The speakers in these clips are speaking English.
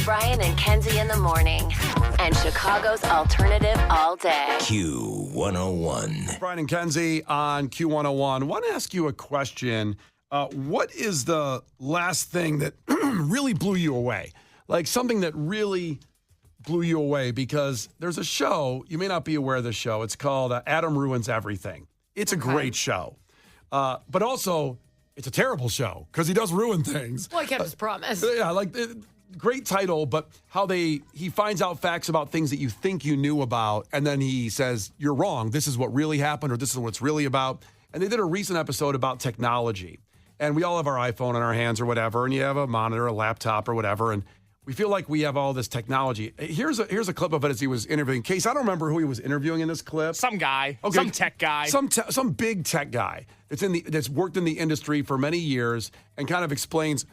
Brian and Kenzie in the morning. And Chicago's alternative all day. Q101. Brian and Kenzie on Q101. I want to ask you a question. What is the last thing that really blew you away? Like something that really blew you away, because there's a show, you may not be aware of this show. It's called Adam Ruins Everything. It's a great show. But also, it's a terrible show because he does ruin things. Well, he kept his promise. Yeah, great title, but how he finds out facts about things that you think you knew about, and then he says, you're wrong. This is what really happened, or this is what it's really about. And they did a recent episode about technology. And we all have our iPhone in our hands or whatever, and you have a monitor, a laptop or whatever, and we feel like we have all this technology. Here's a clip of it as he was interviewing. Case, I don't remember who he was interviewing in this clip. Some guy, some tech guy. Some big tech guy that's worked in the industry for many years and kind of explains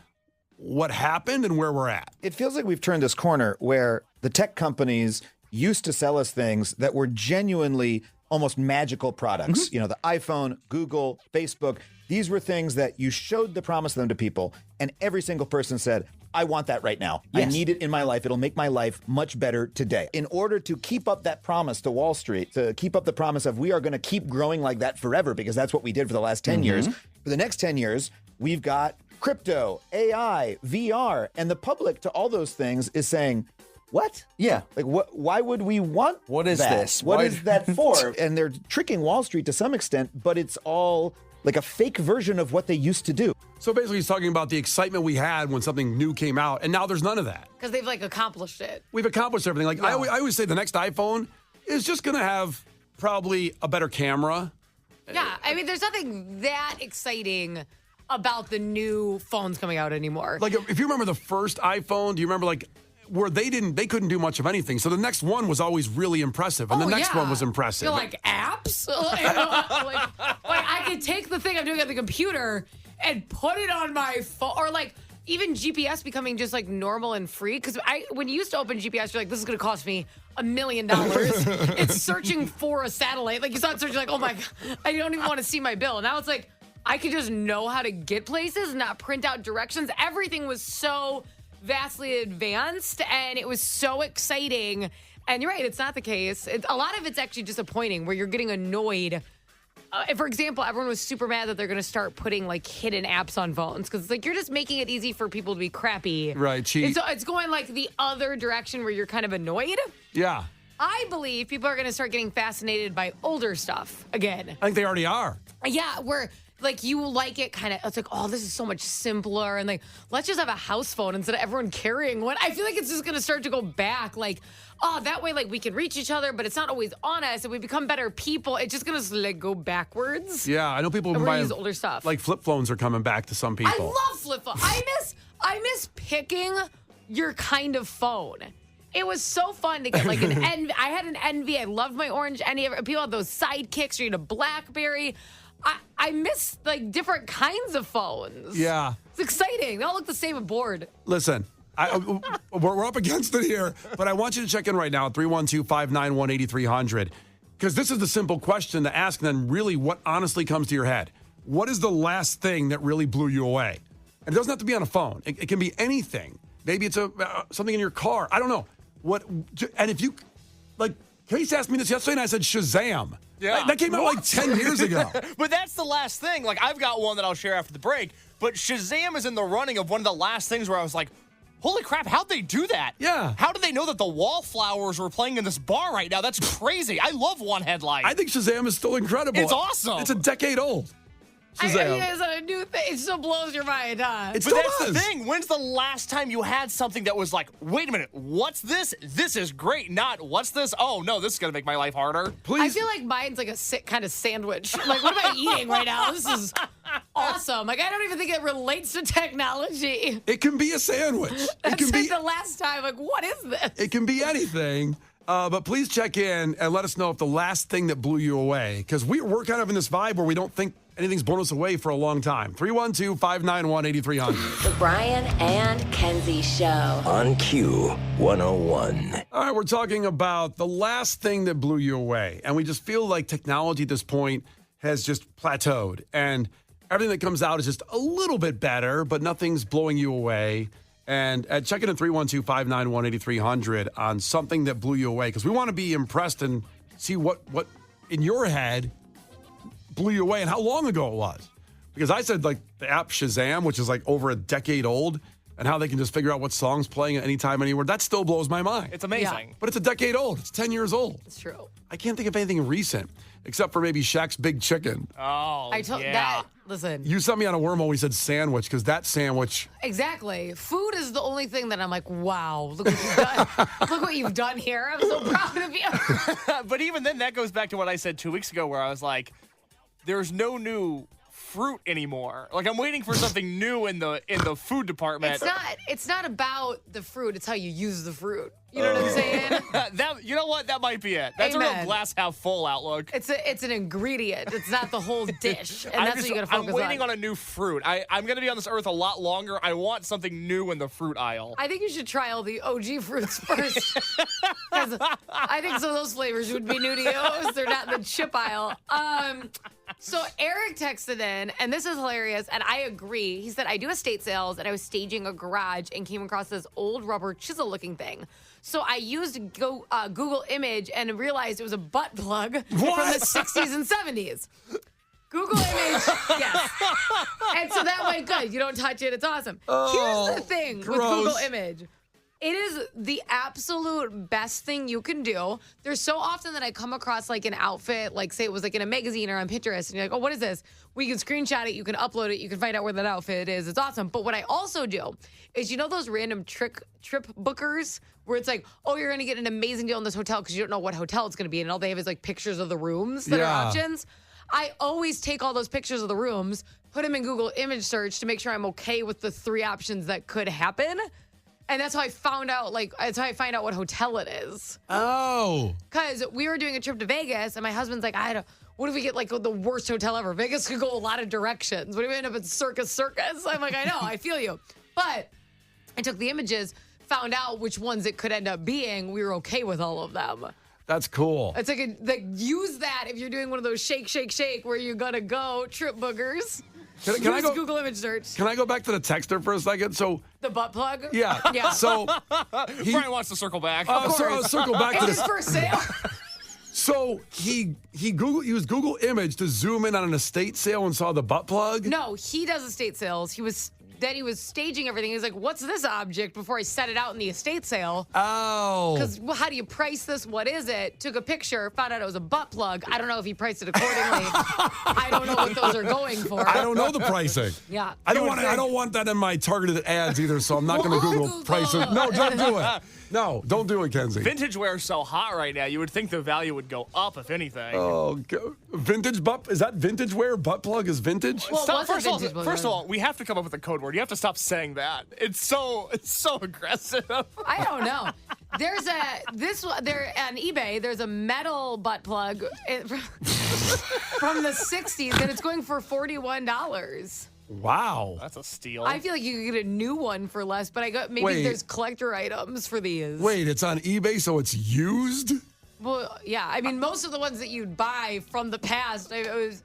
what happened and where we're at. It feels like we've turned this corner where the tech companies used to sell us things that were genuinely almost magical products. Mm-hmm. You know, the iPhone, Google, Facebook. These were things that you showed the promise of them to people, and every single person said, I want that right now. Yes. I need it in my life. It'll make my life much better today. In order to keep up that promise to Wall Street, to keep up the promise of we are going to keep growing like that forever, because that's what we did for the last 10 years. For the next 10 years, we've got crypto, AI, VR, and the public to all those things is saying, what? Yeah. Like, what? Why would we want What is that? this? What is that for? And they're tricking Wall Street to some extent, but it's all like a fake version of what they used to do. So basically he's talking about the excitement we had when something new came out, and now there's none of that. Because they've, accomplished it. We've accomplished everything. Like, I always say the next iPhone is just going to have probably a better camera. Yeah, I mean, there's nothing that exciting about the new phones coming out anymore. Like, if you remember the first iPhone, do you remember, where they couldn't do much of anything. So the next one was always really impressive, and the next one was impressive. You're like, apps? like, I could take the thing I'm doing on the computer and put it on my phone, or even GPS becoming just normal and free. Because when you used to open GPS, you're like, this is going to cost me $1 million. It's searching for a satellite. You saw it searching, oh my God, I don't even want to see my bill. Now it's like, I could just know how to get places, not print out directions. Everything was so vastly advanced, and it was so exciting. And you're right, it's not the case. A lot of it's actually disappointing, where you're getting annoyed. For example, everyone was super mad that they're going to start putting hidden apps on phones, because you're just making it easy for people to be crappy. Right, cheat. It's going the other direction where you're kind of annoyed. Yeah. I believe people are going to start getting fascinated by older stuff again. I think they already are. Yeah, where you like it kind of, it's oh, this is so much simpler. And let's just have a house phone instead of everyone carrying one. I feel like it's just going to start to go back. Oh, that way, we can reach each other, but it's not always on us, and we become better people. It's just going to go backwards. Yeah, I know people who buy use older stuff. Flip phones are coming back to some people. I love flip phones. I miss picking your kind of phone. It was so fun to get an Envy. I had an Envy. I loved my orange Envy. People had those sidekicks. You had a BlackBerry. I miss different kinds of phones. Yeah. It's exciting. They all look the same aboard. Listen, we're up against it here, but I want you to check in right now at 312-591-8300, because this is the simple question to ask, and then really what honestly comes to your head. What is the last thing that really blew you away? And it doesn't have to be on a phone. It can be anything. Maybe it's something in your car. I don't know. And if you, Case asked me this yesterday, and I said Shazam. Yeah. That came out 10 years ago. But that's the last thing. I've got one that I'll share after the break. But Shazam is in the running of one of the last things where I was like, holy crap, how'd they do that? Yeah. How did they know that the wallflowers were playing in this bar right now? That's crazy. I love one headlight. I think Shazam is still incredible. It's awesome. It's a decade old. Shazam. It's a new thing. It still blows your mind, huh? It But still that's does. the thing. When's the last time you had something that was wait a minute, what's this? This is great. Not, what's this? Oh, no, this is going to make my life harder. Please. I feel like mine's a sick kind of sandwich. What am I eating right now? This is awesome. I don't even think it relates to technology. It can be a sandwich. That's It can be the last time. What is this? It can be anything. But please check in and let us know if the last thing that blew you away, because we're kind of in this vibe where we don't think anything's blown us away for a long time. 312-591-8300. The Brian and Kenzie Show. On Q101. All right, we're talking about the last thing that blew you away. And we just feel like technology at this point has just plateaued. And everything that comes out is just a little bit better, but nothing's blowing you away. And check in at 312-591-8300 on something that blew you away, because we want to be impressed and see what in your head blew you away and how long ago it was. Because I said, like, the app Shazam, which is like over a decade old, and how they can just figure out what song's playing at any time, anywhere. That still blows my mind. It's amazing. Yeah. But it's a decade old. It's 10 years old. It's true. I can't think of anything recent, except for maybe Shaq's Big Chicken. Oh, I told yeah. that. Listen. You sent me on a wormhole when you said sandwich, because that sandwich... Exactly. Food is the only thing that I'm like, wow, look what you've done. Look what you've done here. I'm so proud of you. But even then, that goes back to what I said 2 weeks ago, where I was like, there's no new fruit anymore. Like, I'm waiting for something new in the food department. It's not about the fruit. It's how you use the fruit. You know what I'm saying? You know what? That might be it. That's a Amen. real glass half full outlook. It's an ingredient. It's not the whole dish. And that's what you got to focus on. I'm waiting on a new fruit. I'm going to be on this earth a lot longer. I want something new in the fruit aisle. I think you should try all the OG fruits first. Because I think some of those flavors would be new to you. They're not in the chip aisle. So Eric texted in, and this is hilarious, and I agree. He said, I do estate sales, and I was staging a garage and came across this old rubber chisel-looking thing. So I used Google Image and realized it was a butt plug from the 60s and 70s. Google Image, yes. And so that went good. You don't touch it. It's awesome. Here's the thing with Google Image. It is the absolute best thing you can do. There's so often that I come across like an outfit, like say it was like in a magazine or on Pinterest, and you're like, oh, what is this? We can screenshot it, you can upload it, you can find out where that outfit is. It's awesome. But what I also do is, you know those random trip bookers where it's like, oh, you're going to get an amazing deal in this hotel because you don't know what hotel it's going to be, and all they have is like pictures of the rooms that are options. I always take all those pictures of the rooms, put them in Google Image search to make sure I'm okay with the 3 options that could happen. And that's how I found out, that's how I find out what hotel it is. Oh. Because we were doing a trip to Vegas, and my husband's like, what if we get, like, the worst hotel ever? Vegas could go a lot of directions. What if we end up at Circus? I'm like, I know, I feel you. But I took the images, found out which ones it could end up being. We were okay with all of them. That's cool. It's like use that if you're doing one of those shake, shake, shake where you're going to go trip boogers. Can I go Google Image search? Can I go back to the texter for a second? So the butt plug? Yeah. So Brian wants to circle back. Circle back to this. Is for sale? So he used Google Image to zoom in on an estate sale and saw the butt plug? No, he does estate sales. He was staging everything. He was like, what's this object before I set it out in the estate sale? Oh. Because how do you price this? What is it? Took a picture, found out it was a butt plug. I don't know if he priced it accordingly. I don't know what those are going for. I don't know the pricing. Yeah. I don't want that in my targeted ads either, so I'm not going to Google prices. No, don't do it. No, don't do it, Kenzie. Vintage wear is so hot right now. You would think the value would go up, if anything. Oh, vintage butt? Is that vintage wear? Butt plug is vintage? Well, first of all, we have to come up with a code word. You have to stop saying that. It's so aggressive. I don't know. There's on eBay. There's a metal butt plug from the 60s, and it's going for $41. Wow. That's a steal. I feel like you could get a new one for less, but maybe there's collector items for these. Wait, it's on eBay, so it's used? Well, yeah. I mean, most of the ones that you'd buy from the past, it was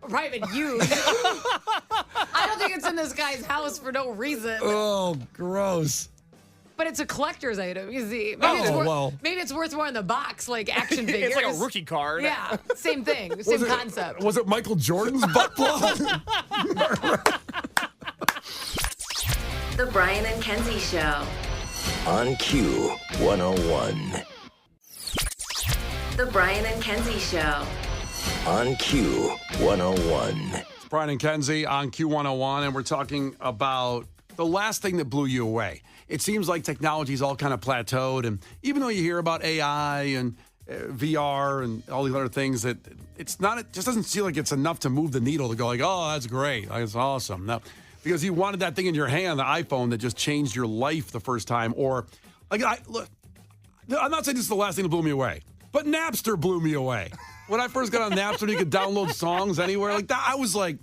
probably been used. I don't think it's in this guy's house for no reason. Oh, gross. But it's a collector's item, you see. Maybe it's worth more in the box, like action figures. It's like a rookie card. Yeah, same thing, same concept. Was it Michael Jordan's butt plug? The Brian and Kenzie Show. On Q101. The Brian and Kenzie Show. On Q101. It's Brian and Kenzie on Q101, and we're talking about the last thing that blew you away. It seems like technology's all kind of plateaued, and even though you hear about AI and VR and all these other things, it just doesn't feel like it's enough to move the needle to go like, oh, that's great, that's awesome. No, because you wanted that thing in your hand, the iPhone, that just changed your life the first time. Or like, I'm not saying this is the last thing that blew me away, but Napster blew me away. When I first got on Napster, you could download songs anywhere like that. I was like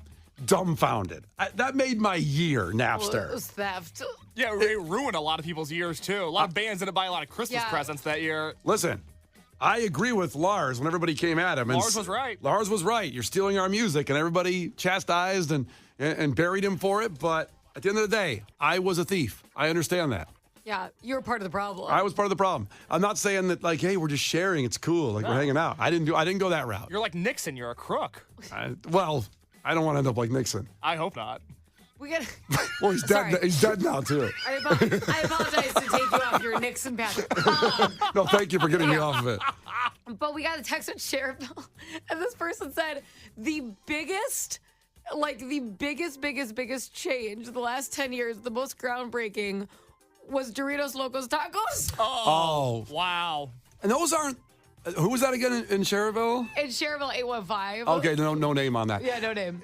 dumbfounded. That made my year, Napster. Well, it was theft. Yeah, it ruined a lot of people's years, too. A lot of bands didn't buy a lot of Christmas presents that year. Listen, I agree with Lars when everybody came at him. Lars was right. Lars was right. You're stealing our music, and everybody chastised and buried him for it. But At the end of the day, I was a thief. I understand that. Yeah, you're part of the problem. I was part of the problem. I'm not saying that like, hey, we're just sharing. It's cool. Like we're hanging out. I didn't go that route. You're like Nixon. You're a crook. Well, I don't want to end up like Nixon. I hope not. We got. Well, he's dead. Sorry. He's dead now too. I apologize to take you off your Nixon path. No, thank you for getting me off of it. But we got a text at Cherville, and this person said the biggest change the last 10 years, the most groundbreaking, was Doritos Locos Tacos. Oh. Wow. And those aren't. Who was that again in Cherville? In Cherville 815. Okay, no name on that. Yeah, no name.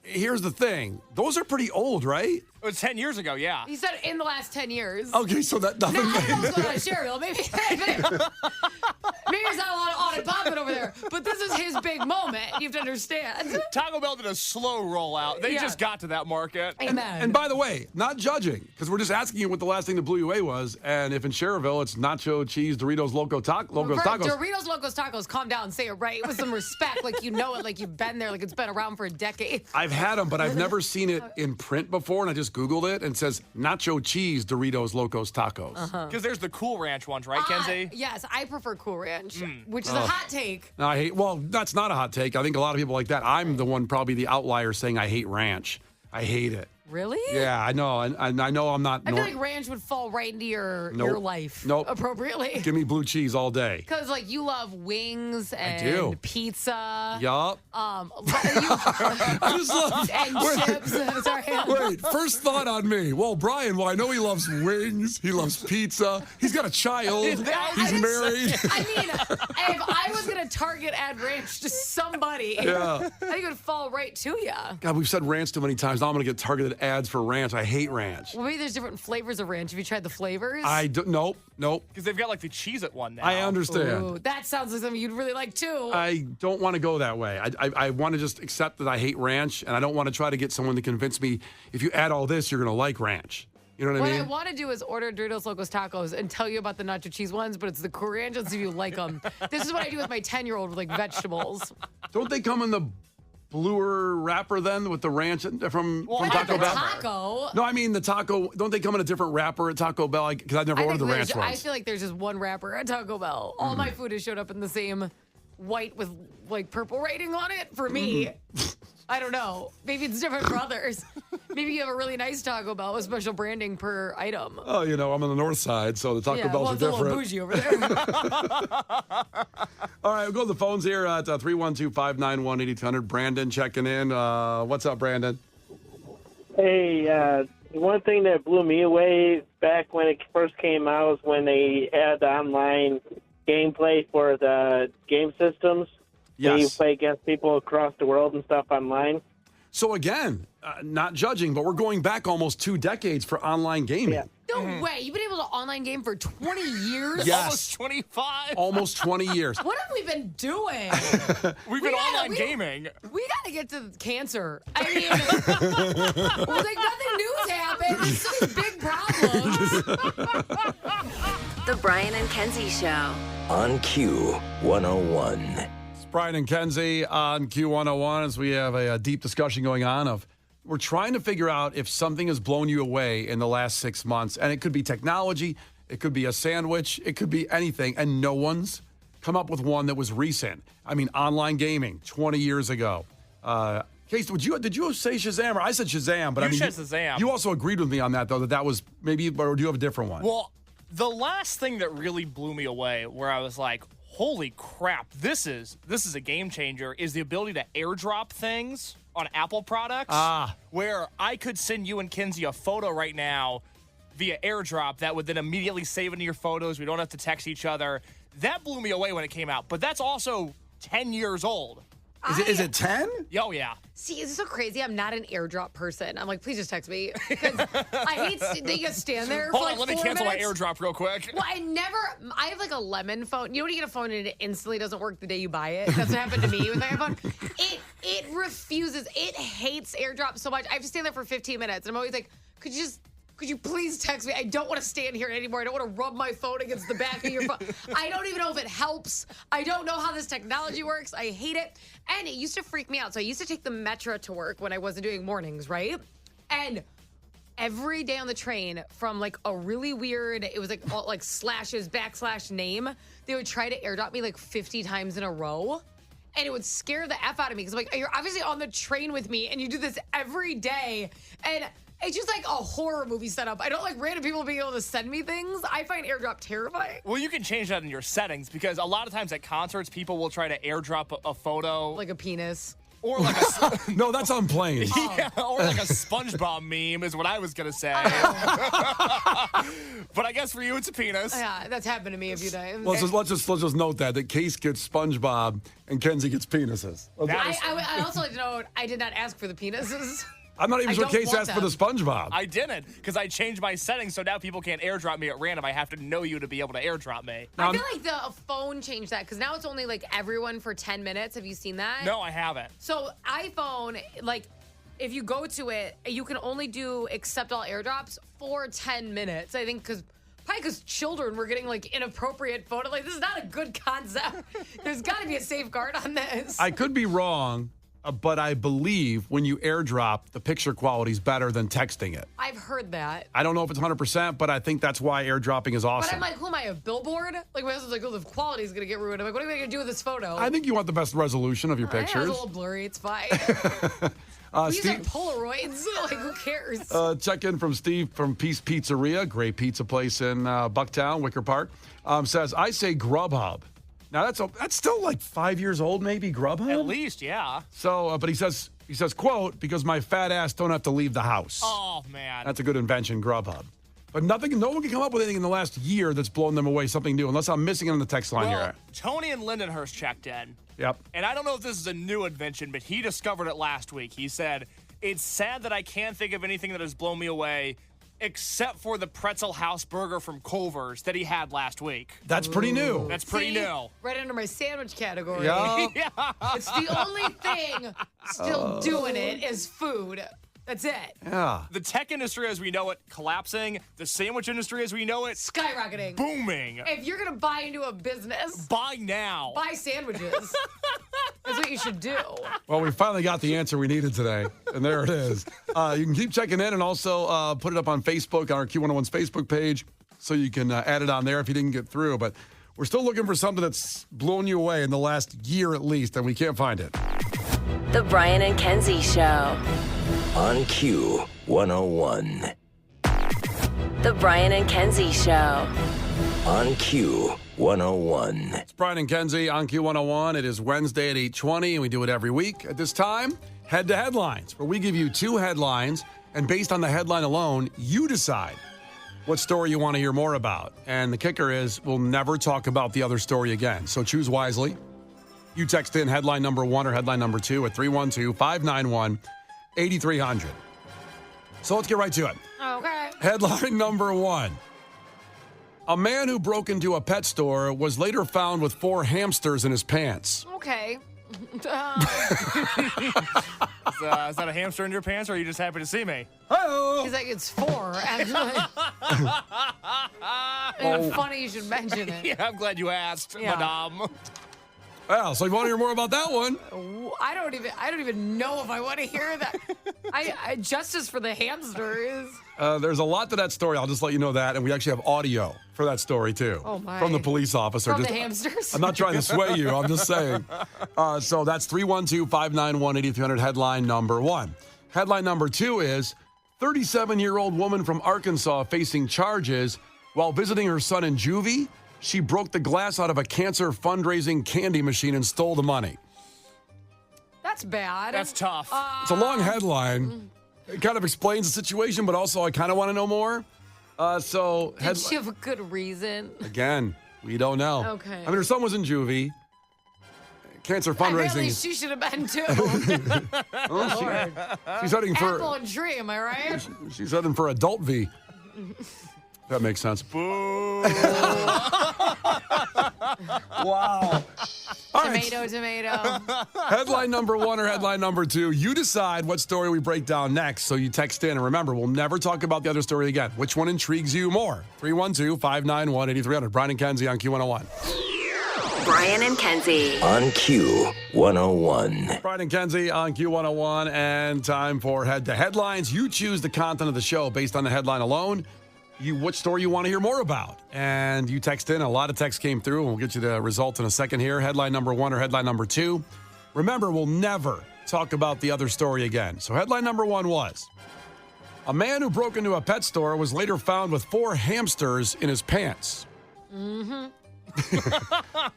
Here's the thing. Those are pretty old, right? It was 10 years ago, yeah. He said in the last 10 years. Okay, so that nothing. No, I don't know what's going on in Cherville. Maybe there's not a lot on it popping over there. But this is his big moment. You have to understand. Taco Bell did a slow rollout. They just got to that market. Amen. And by the way, not judging, because we're just asking you what the last thing that blew you away was. And if in Cherville it's nacho cheese Doritos Locos Tacos. Doritos Locos Tacos, calm down, say it right with some respect, like you know it, like you've been there, like it's been around for a decade. I've had them, but I've never seen it in print before, and I just Googled it and it says nacho cheese Doritos Locos Tacos. Because there's the Cool Ranch ones, right, Kenzie? Yes, I prefer Cool Ranch, which is a hot take. Well, that's not a hot take. I think a lot of people like that. I'm the one, probably the outlier, saying I hate ranch. I hate it. Really? Yeah, I know. And I know I'm not. I feel like ranch would fall right into your life appropriately. Give me blue cheese all day. Because, like, you love wings and do. pizza. Yup. I just love. And chips. Sorry. Wait, first thought on me. Well, Brian, I know he loves wings. He loves pizza. He's got a child. He's married. I mean, if I was going to target Ad Ranch to somebody, I think it would fall right to you. God, we've said ranch too many times. Now I'm going to get targeted ads for ranch. I hate ranch. Well, maybe there's different flavors of ranch. Have you tried the flavors? Nope. Because they've got like the Cheez-It one now. I understand. Ooh, that sounds like something you'd really like too. I don't want to go that way. I want to just accept that I hate ranch, and I don't want to try to get someone to convince me if you add all this, you're going to like ranch. You know what I mean? What I want to do is order Doritos Locos Tacos and tell you about the nacho cheese ones, but it's the Cool Ranch and see if you like them. This is what I do with my 10-year-old with like vegetables. Don't they come in the bluer wrapper then with the ranch from Taco Bell? Taco. No, I mean the taco. Don't they come in a different wrapper at Taco Bell? Because I've never ordered the ranch ones. I feel like there's just one wrapper at Taco Bell. All my food has showed up in the same white with like purple writing on it for me. I don't know. Maybe it's different for others. Maybe you have a really nice Taco Bell with special branding per item. Oh, I'm on the north side, so the Taco Bells are it's a different. little bougie over there. All right, we'll go to the phones here at 312-591-8200. Brandon checking in. What's up, Brandon? Hey, one thing that blew me away back when it first came out was when they had online gameplay for the game systems. Yes. You play against people across the world and stuff online. So again, not judging, but we're going back almost 2 decades for online gaming. Yeah. No way. You've been able to online game for 20 years? Yes. Almost 25. Almost 20 years. What have we been doing? We've been online gaming. We got to get to cancer. I mean, like nothing new's happened. It's such big problems. The Brian and Kenzie Show. On Q101. It's Brian and Kenzie on Q101 as we have a deep discussion going on of we're trying to figure out if something has blown you away in the last 6 months. And it could be technology. It could be a sandwich. It could be anything. And no one's come up with one that was recent. I mean, online gaming 20 years ago. Case, did you say Shazam? Or I said Shazam, but You I mean, said Shazam. You also agreed with me on that, though, that was maybe, or do you have a different one? Well, the last thing that really blew me away, where I was like, holy crap, this is a game changer, is the ability to airdrop things on Apple products. Where I could send you and Kenzie a photo right now via airdrop that would then immediately save into your photos. We don't have to text each other. That blew me away when it came out. But that's also 10 years old. Is it 10? Oh, yeah. See, it's so crazy. I'm not an airdrop person. I'm like, please just text me. 'Cause I hate that you gotta stand there Hold for on, like let me 4 cancel minutes. my airdrop real quick. Well, I have like a lemon phone. You know when you get a phone and it instantly doesn't work the day you buy it? That's what happened to me with my iPhone. It refuses. It hates airdrop so much. I have to stand there for 15 minutes. And I'm always like, could you please text me? I don't want to stand here anymore. I don't want to rub my phone against the back of your phone. I don't even know if it helps. I don't know how this technology works. I hate it. And it used to freak me out. So I used to take the Metro to work when I wasn't doing mornings, right? And every day on the train from like a really weird, it was like all like slashes, backslash name. They would try to airdrop me like 50 times in a row. And it would scare the F out of me because I'm like, you're obviously on the train with me and you do this every day. And it's just like a horror movie setup. I don't like random people being able to send me things. I find airdrop terrifying. Well, you can change that in your settings because a lot of times at concerts, people will try to airdrop a photo. Like a penis. Or like a No, that's on planes. yeah, or like a SpongeBob meme is what I was gonna say. But I guess for you, it's a penis. Yeah, that's happened to me a few times. Let's just note that Case gets SpongeBob and Kenzie gets penises. I also like to note I did not ask for the penises. I'm not even I sure don't Case want asked for the them. SpongeBob. I didn't because I changed my settings so now people can't airdrop me at random. I have to know you to be able to airdrop me. I feel like the phone changed that because now it's only like everyone for 10 minutes. Have you seen that? No, I haven't. So iPhone, like if you go to it, you can only do accept all airdrops for 10 minutes. I think probably because children were getting like inappropriate photos. Like this is not a good concept. There's got to be a safeguard on this. I could be wrong, but I believe when you airdrop, the picture quality is better than texting it. I've heard that. I don't know if it's 100%, but I think that's why airdropping is awesome. But I'm like, who am I, a billboard? Like my husband's like, oh, the quality is going to get ruined. I'm like, what am I going to do with this photo? I think you want the best resolution of your It's a pictures. little blurry. It's fine. These are Polaroids. Like, who cares? Check in from Steve from Peace Pizzeria, great pizza place in Bucktown, Wicker Park. Says, I say Grubhub. Now that's still like 5 years old, maybe Grubhub. At least, yeah. So, but he says, quote, because my fat ass don't have to leave the house. Oh man, That's a good invention, Grubhub. But no one can come up with anything in the last year that's blown them away, something new, unless I'm missing it on the text line well, here. Tony and Lindenhurst checked in. Yep. And I don't know if this is a new invention, but he discovered it last week. He said, it's sad that I can't think of anything that has blown me away except for the pretzel house burger from Culver's that he had last week. That's pretty new. That's pretty See? new. Right under my sandwich category. Yeah. It's the only thing still doing it is food. That's it. Yeah. The tech industry as we know it collapsing. The sandwich industry as we know it Skyrocketing. booming. If you're going to buy into a business, Buy now. buy sandwiches. That's what you should do. Well, we finally got the answer we needed today, and there it is. You can keep checking in and also put it up on Facebook, on our Q101's Facebook page, so you can add it on there if you didn't get through. But we're still looking for something that's blown you away in the last year at least, and we can't find it. The Brian and Kenzie Show. On Q101. The Brian and Kenzie Show. On Q101. It's Brian and Kenzie on Q101. It is Wednesday at 8:20, and we do it every week at this time. Head to headlines, where we give you two headlines, and based on the headline alone, you decide what story you want to hear more about. And the kicker is we'll never talk about the other story again. So choose wisely. You text in headline number 1 or headline number 2 at 312-591-8300. So let's get right to it. Okay. Headline number 1. A man who broke into a pet store was later found with 4 hamsters in his pants. Okay. Is that a hamster in your pants, or are you just happy to see me? He's like, it's 4, actually. And funny you should mention it. Yeah, I'm glad you asked, Yeah. madame. Well, so you want to hear more about that one? I don't even know if I want to hear that. I justice for the hamsters. There's a lot to that story. I'll just let you know that. And we actually have audio for that story, too. Oh, my. From the police officer. From the hamsters? I'm not trying to sway you. I'm just saying. So that's 312-591-8300, headline number 1. Headline number 2 is 37-year-old woman from Arkansas facing charges while visiting her son in juvie. She broke the glass out of a cancer fundraising candy machine and stole the money. That's bad. That's tough. It's a long headline. It kind of explains the situation, but also I kind of want to know more. Did she have a good reason? Again, we don't know. Okay. I mean, her son was in juvie. Cancer Apparently, fundraising. she should have been too. She's heading Apple for. and tree, am I right? She's heading for adult V. That makes sense. Boo. Wow. All right. Tomato. Headline number 1 or headline number 2. You decide what story we break down next. So you text in. And remember, we'll never talk about the other story again. Which one intrigues you more? 312-591-8300. Brian and Kenzie on Q101. Brian and Kenzie. On Q101. Brian and Kenzie on Q101, and time for Head to Headlines. You choose the content of the show based on the headline alone. Which story you want to hear more about. And you text in. A lot of texts came through, and we'll get you the results in a second here. Headline number 1 or headline number 2. Remember, we'll never talk about the other story again. So headline number 1 was, a man who broke into a pet store was later found with 4 hamsters in his pants.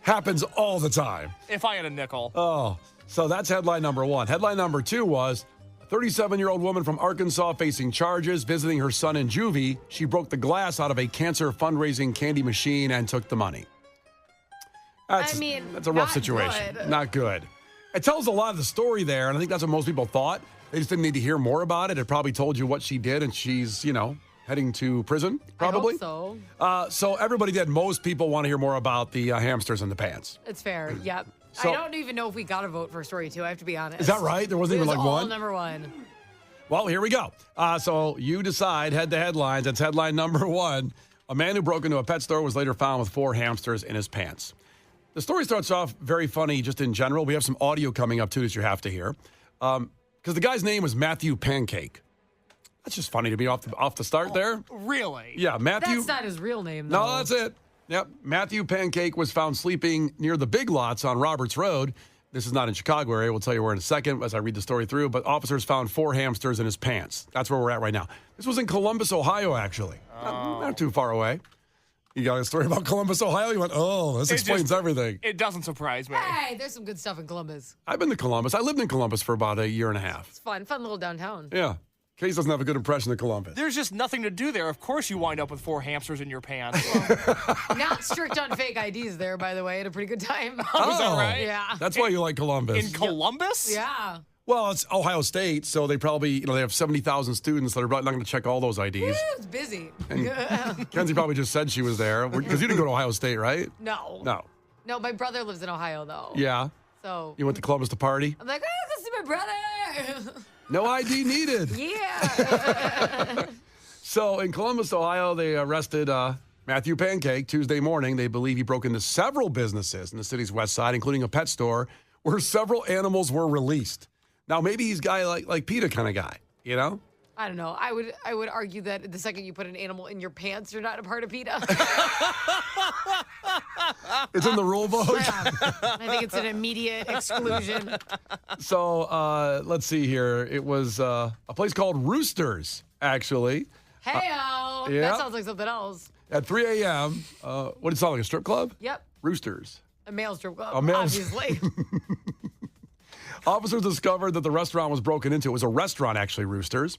Happens all the time. If I had a nickel. Oh, so that's headline number 1. Headline number 2 was, a 37-year-old woman from Arkansas facing charges visiting her son in juvie. She broke the glass out of a cancer fundraising candy machine and took the money. That's a rough not situation. good. Not good. It tells a lot of the story there, and I think that's what most people thought. They just didn't need to hear more about it. It probably told you what she did, and she's, heading to prison, probably. I hope so. So everybody did. Most people want to hear more about the hamsters in the pants. It's fair. Yep. So- I don't even know if we got a vote for story 2. I have to be honest. Is that right? There wasn't It even was like all one? number 1. Well, here we go. So you decide, head to headlines. That's headline number 1. A man who broke into a pet store was later found with 4 hamsters in his pants. The story starts off very funny just in general. We have some audio coming up, too, that you have to hear. Because the guy's name was Matthew Pancake. That's just funny to be off the start there. Really? Yeah, Matthew. That's not his real name, though. No, that's it. Yep. Matthew Pancake was found sleeping near the Big Lots on Roberts Road. This is not in Chicago area. We'll tell you where in a second as I read the story through. But officers found 4 hamsters in his pants. That's where we're at right now. This was in Columbus, Ohio, actually. Not too far away. You got a story about Columbus, Ohio? You went, this explains everything. It doesn't surprise me. Hey, there's some good stuff in Columbus. I've been to Columbus. I lived in Columbus for about a year and a half. It's fun little downtown. Yeah. Case doesn't have a good impression of Columbus. There's just nothing to do there. Of course you wind up with 4 hamsters in your pants. Not strict on fake IDs there, by the way. Had a pretty good time. Is that right? Yeah. That's why you like Columbus. In Columbus? Yeah. Well, it's Ohio State, so they probably, they have 70,000 students that are probably not going to check all those IDs. It's busy. Kenzie probably just said she was there because you didn't go to Ohio State, right? No. No. My brother lives in Ohio, though. Yeah. So You went to Columbus to party? I'm like, go see my brother. No ID needed. Yeah. So in Columbus, Ohio, they arrested Matthew Pancake Tuesday morning. They believe he broke into several businesses in the city's west side, including a pet store where several animals were released. Now, maybe he's a guy like PETA kind of guy, I don't know. I would argue that the second you put an animal in your pants, you're not a part of PETA. It's in the rule book. Yeah. I think it's an immediate exclusion. So let's see here. It was a place called Roosters, actually. Hey-o. yeah. That sounds like something else. At 3 a.m. What did it sound like, a strip club? Yep. Roosters. A male strip club, A male- obviously. Officers discovered that the restaurant was broken into. It was a restaurant, actually, Roosters.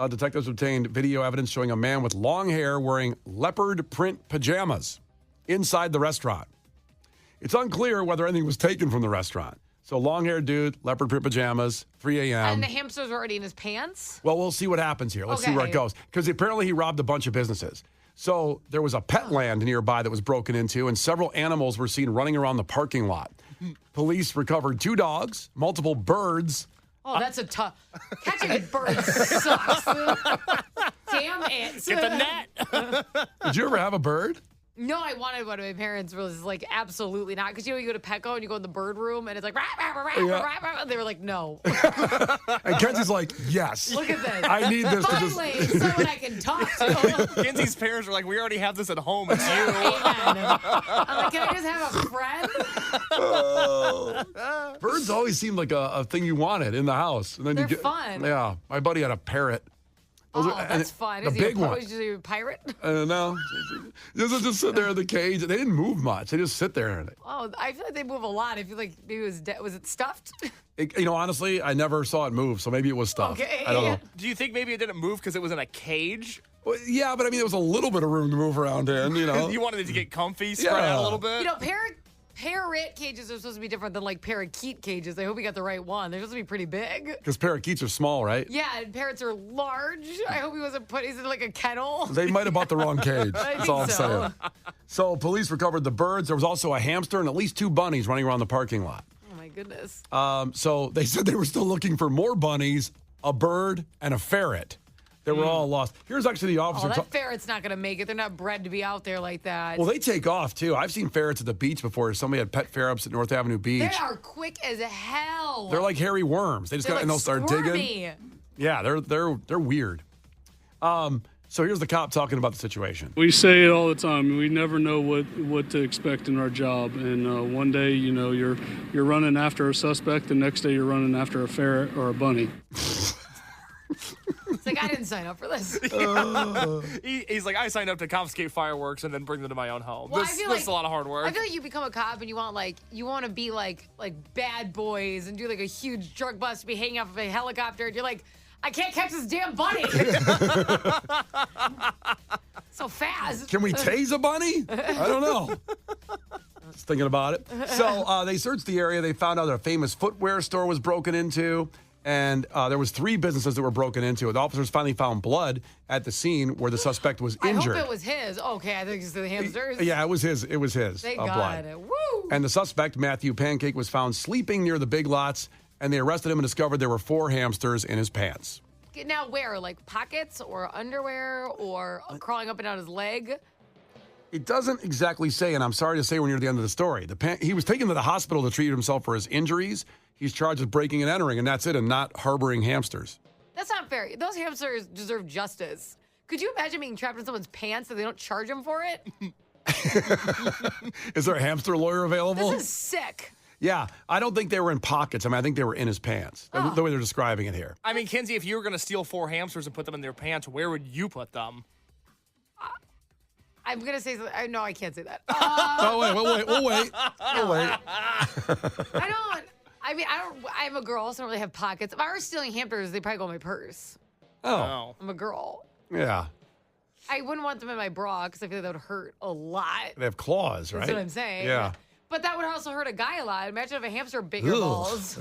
Detectives obtained video evidence showing a man with long hair wearing leopard print pajamas inside the restaurant. It's unclear whether anything was taken from the restaurant. So long-haired dude, leopard print pajamas, 3 a.m. And the hamsters were already in his pants? Well, we'll see what happens here. Let's see where it Okay. goes. Because apparently he robbed a bunch of businesses. So there was a pet land nearby that was broken into, and several animals were seen running around the parking lot. Police recovered 2 dogs, multiple birds. Oh, that's a tough. Catching birds sucks. Damn it. Get the net. Did you ever have a bird? No, I wanted one. My parents was like, absolutely not. Because you go to Petco and you go in the bird room and it's like, rah, rah, rah, rah, Yeah. rah, rah. And they were like, no. And Kenzie's like, yes. Look at this. I need this to just... Finally, someone I can talk to. Kenzie's parents were like, we already have this at home. It's you. Amen. I'm like, can I just have a friend? Birds always seemed like a thing you wanted in the house. And then They're you get, fun. Yeah. My buddy had a parrot. Those Oh, are- and that's fun. The Is big he one. is he a pirate? No. Just sit there in the cage. They didn't move much. They just sit there. Oh, I feel like they move a lot. I feel like maybe it was was it stuffed? Honestly, I never saw it move, so maybe it was stuff. Okay. I don't know. Do you think maybe it didn't move because it was in a cage? Well, yeah, but I mean, there was a little bit of room to move around in, You wanted it to get comfy, spread out a little bit? Parrot cages are supposed to be different than like parakeet cages. I hope we got the right one. They're supposed to be pretty big. Because parakeets are small, right? Yeah, and parrots are large. I hope he wasn't he's in like a kennel. They might have bought the wrong cage. That's think all I'm so. saying. So police recovered the birds. There was also a hamster and at least 2 bunnies running around the parking lot. Oh my goodness. So they said they were still looking for more bunnies, a bird, and a ferret. They were all lost. Here's actually the officer. Oh, that ferret's not going to make it. They're not bred to be out there like that. Well, they take off, too. I've seen ferrets at the beach before. Somebody had pet ferrets at North Avenue Beach. They are quick as hell. They're like hairy worms. They just They're and they'll start squirmy. digging. Yeah, they're weird. So here's the cop talking about the situation. We say it all the time. We never know what to expect in our job. And one day, you're running after a suspect. The next day, you're running after a ferret or a bunny. It's like, I didn't sign up for this. He's like, I signed up to confiscate fireworks and then bring them to my own home. Well, this is a lot of hard work. I feel like you become a cop and you want to be like Bad Boys and do like a huge drug bust, be hanging off of a helicopter, and you're like, I can't catch this damn bunny. So fast. Can we tase a bunny? I don't know. Just thinking about it. So they searched the area. They found out that a famous footwear store was broken into. And there was 3 businesses that were broken into. The officers finally found blood at the scene where the suspect was injured. I hope it was his. Okay, I think it's the hamsters. Yeah, it was his. It was his. Thank blood. God. Woo! And the suspect, Matthew Pancake, was found sleeping near the Big Lots, and they arrested him and discovered there were 4 hamsters in his pants. Now where? Like pockets or underwear or crawling up and down his leg? It doesn't exactly say, and I'm sorry to say we're near the end of the story. He was taken to the hospital to treat himself for his injuries. He's charged with breaking and entering, and that's it, and not harboring hamsters. That's not fair. Those hamsters deserve justice. Could you imagine being trapped in someone's pants and they don't charge him for it? Is there a hamster lawyer available? This is sick. Yeah, I don't think they were in pockets. I mean, I think they were in his pants, the way they're describing it here. I mean, Kenzie, if you were going to steal 4 hamsters and put them in their pants, where would you put them? I'm going to say something. No, I can't say that. We'll wait. I'm a girl, so I don't really have pockets. If I were stealing hamsters, they'd probably go in my purse. Oh. I'm a girl. Yeah. I wouldn't want them in my bra because I feel like that would hurt a lot. They have claws, right? That's what I'm saying. Yeah. But that would also hurt a guy a lot. Imagine if a hamster bit your balls.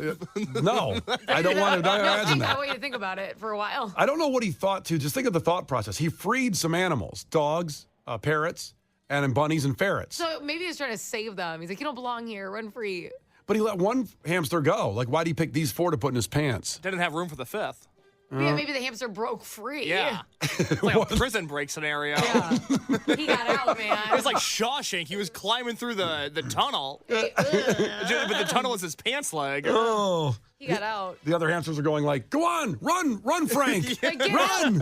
No, I don't want to imagine that. I want you to think about it for a while. I don't know what he thought, too. Just think of the thought process. He freed some animals, dogs, parrots, and bunnies and ferrets. So maybe he was trying to save them. He's like, you don't belong here. Run free. But he let one hamster go. Like, why did he pick these 4 to put in his pants? Didn't have room for the 5th. Yeah, maybe the hamster broke free. Yeah. It's like a prison break scenario. Yeah. He got out, man. It was like Shawshank. He was climbing through the tunnel. But the tunnel was his pants leg. Oh. He got out. The other hamsters are going like, go on, run, Frank. Run.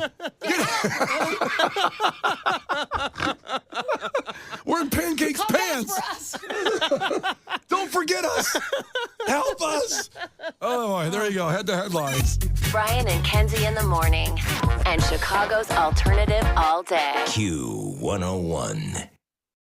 We're in Pancake's pants. Don't forget us. Help us. Oh, there you go. Head to headlines. Brian and Kenzie in the morning. And Chicago's alternative all day. Q101.